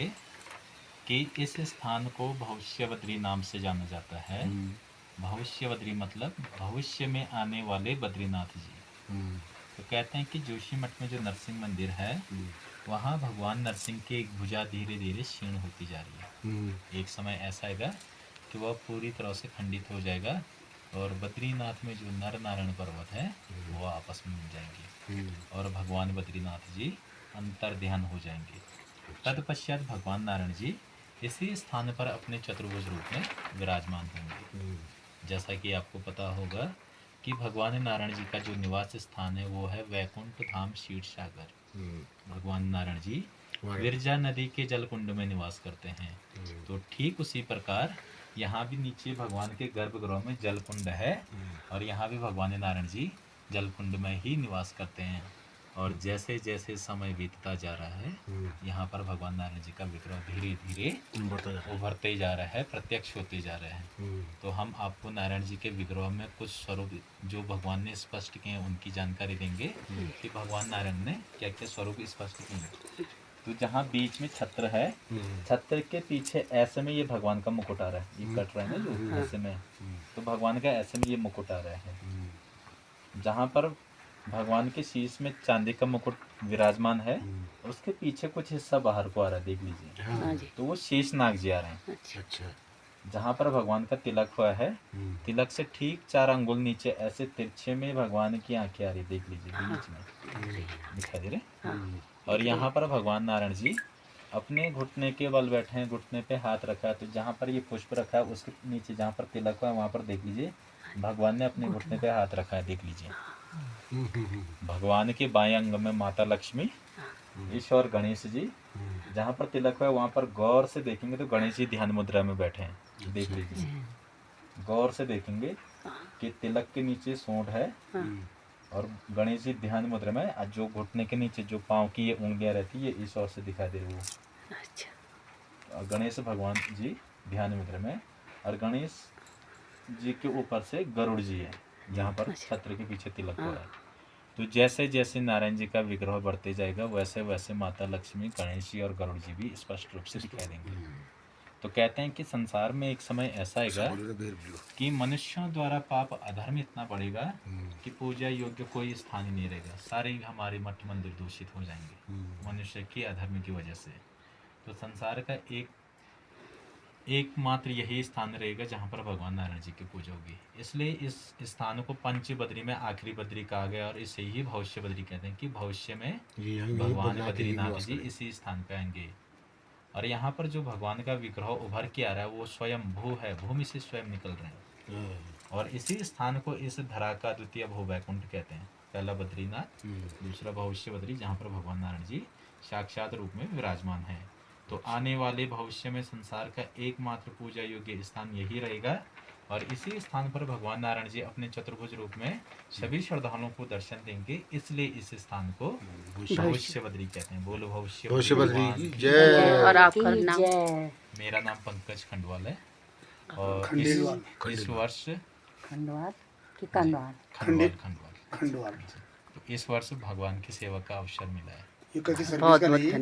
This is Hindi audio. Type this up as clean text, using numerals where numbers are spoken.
देंगे कि इस स्थान को भविष्य बद्री नाम से जाना जाता है। भविष्य बद्री मतलब भविष्य में आने वाले बद्रीनाथ जी। तो कहते हैं कि जोशीमठ में जो नरसिंह मंदिर है वहाँ भगवान नरसिंह की एक भुजा धीरे धीरे क्षीण होती जा रही है। एक समय ऐसा आएगा कि वह पूरी तरह से खंडित हो जाएगा और बद्रीनाथ में जो नर नारायण पर्वत है वो आपस में मिल जाएंगे और भगवान बद्रीनाथ जी अंतर ध्यान हो जाएंगे। तत्पश्चात भगवान नारायण जी इसी स्थान पर अपने चतुर्भुज रूप में विराजमान होंगे। जैसा कि आपको पता होगा कि भगवान नारायण जी का जो निवास स्थान है वो है वैकुंठ धाम क्षीर सागर। भगवान नारायण जी विरजा नदी के जल कुंड में निवास करते हैं। तो ठीक उसी प्रकार यहाँ भी नीचे भगवान के गर्भगृह में जल कुंड है और यहाँ भी भगवान नारायण जी जल कुंड में ही निवास करते हैं। और जैसे जैसे समय बीतता जा रहा है यहाँ पर भगवान नारायण जी का विग्रह धीरे धीरे उभरते जा रहा है, प्रत्यक्ष होते जा रहे हैं। तो हम आपको नारायण जी के विग्रह में कुछ स्वरूप जो भगवान ने स्पष्ट किए हैं उनकी जानकारी देंगे कि भगवान नारायण ने क्या क्या स्वरूप स्पष्ट किए। तो जहाँ बीच में छत्र है, छत्र के पीछे ऐसे में ये भगवान का मुकुट आ रहा है, ये कट रहा है ना जो ऐसे में, तो भगवान का ऐसे में ये मुकुट आ रहा है। जहाँ पर भगवान के शीश में चांदी का मुकुट विराजमान है उसके पीछे कुछ हिस्सा बाहर को आ रहा है, देख लीजिए। तो वो शेष नाग जी आ रहे हैं। अच्छा। जहाँ पर भगवान का तिलक हुआ है, तिलक से ठीक 4 अंगुल नीचे ऐसे तिरछे में भगवान की आंखें आ रही, देख लीजिए बीच में दिखाई दे रहे। और यहाँ पर भगवान नारायण जी अपने घुटने के बल बैठे हैं, घुटने पे हाथ रखा है। तो जहाँ पर ये पुष्प रखा है उसके नीचे जहाँ पर तिलक हुआ है वहाँ पर देख लीजिए भगवान ने अपने घुटने पे हाथ रखा है, देख लीजिए। भगवान के बाएं अंग में माता लक्ष्मी, ईश्वर गणेश जी, जहाँ पर तिलक हुआ है वहाँ पर गौर से देखेंगे तो गणेश जी ध्यान मुद्रा में बैठे हैं, देख लीजिए। गौर से देखेंगे कि तिलक के नीचे सूंड है और गणेश जी ध्यान मुद्रा में, और जो घुटने के नीचे जो पाँव की ये उंगलियां रहती है ये इस ओर से दिखाई दे रही है। अच्छा। गणेश भगवान जी ध्यान मुद्रा में और गणेश जी के ऊपर से गरुड़ जी है जहाँ पर छत्र के पीछे तिलक हो रहा है। तो जैसे जैसे नारायण जी का विग्रह बढ़ते जाएगा वैसे वैसे माता लक्ष्मी, गणेश जी और गरुड़ जी भी स्पष्ट रूप से दिखाई देंगे। तो कहते हैं कि संसार में एक समय ऐसा आएगा कि मनुष्यों द्वारा पाप अधर्म इतना बढ़ेगा कि पूजा योग्य कोई स्थान ही नहीं रहेगा। सारे हमारे मठ मंदिर दूषित हो जाएंगे मनुष्य की अधर्म की वजह से। तो संसार का एकमात्र यही स्थान रहेगा जहाँ पर भगवान नारायण जी की पूजा होगी। इसलिए इस स्थान को पंच बद्री में आखिरी बद्री कहा गया और इसे ही भविष्य बद्री कहते हैं कि भविष्य में भगवान बद्रीनाथ जी इसी स्थान पे आएंगे। और यहाँ पर जो भगवान का विग्रह उभर के आ रहा है वो स्वयं भू है, भूमि से स्वयं निकल रहे हैं। और इसी स्थान को इस धरा का द्वितीय भू वैकुंठ कहते हैं। पहला बद्रीनाथ, दूसरा भविष्य बद्री जहाँ पर भगवान नारायण जी साक्षात रूप में विराजमान है। तो आने वाले भविष्य में संसार का एकमात्र पूजा योग्य स्थान यही रहेगा और इसी स्थान पर भगवान नारायण जी अपने चतुर्भुज रूप में सभी श्रद्धालुओं को दर्शन देंगे। इसलिए इस स्थान को भविष्य बद्री कहते हैं। बोलो भविष्य बद्री की जय। और आपका नाम? मेरा नाम पंकज खंडवाल है और इस वर्ष खंडवाल, तो इस वर्ष भगवान की सेवा का अवसर मिला है। बहुत बहुत